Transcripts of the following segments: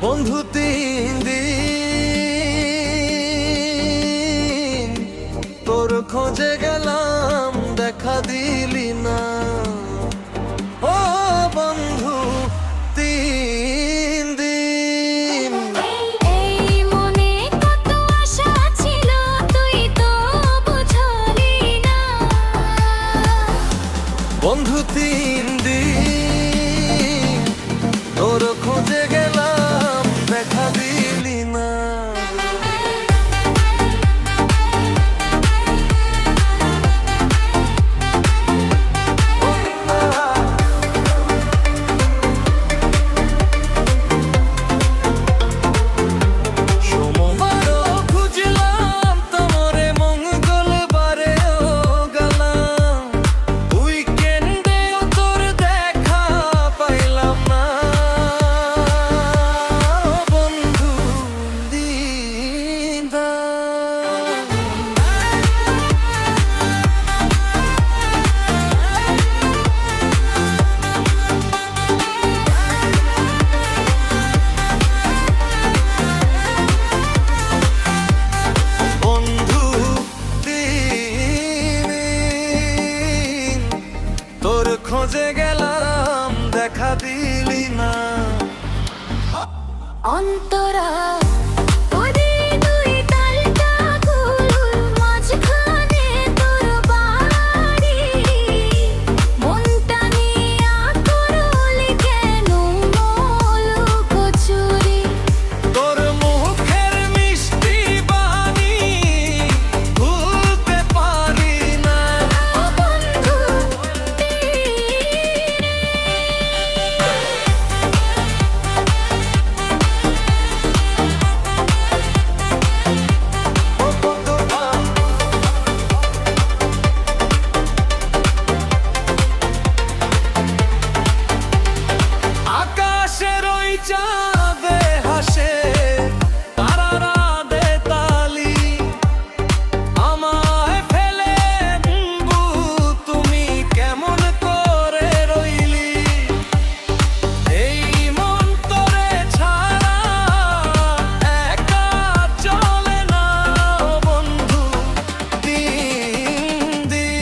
বন্ধু 3 দিন তোর খোঁজে গেলাম, দেখা দিলি না। ও বন্ধু 3 দিন। এই মনে কত আশা ছিল, তুই তো বুঝলি না। বন্ধু 3 দিন তোর খোঁজে গেলাম, দেখা দিলি না। খোঁজে গেলাম, দেখা দিলি না। অন্তরা চাঁদে হাসে, তারারা দে তালি, আমায় ফেলে বন্ধু তুমি কেমন করে রইলি। এই মন তোরে ছাড়া একা চলে না বন্ধু 3 দিন।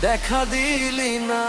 দেখা দিলি না।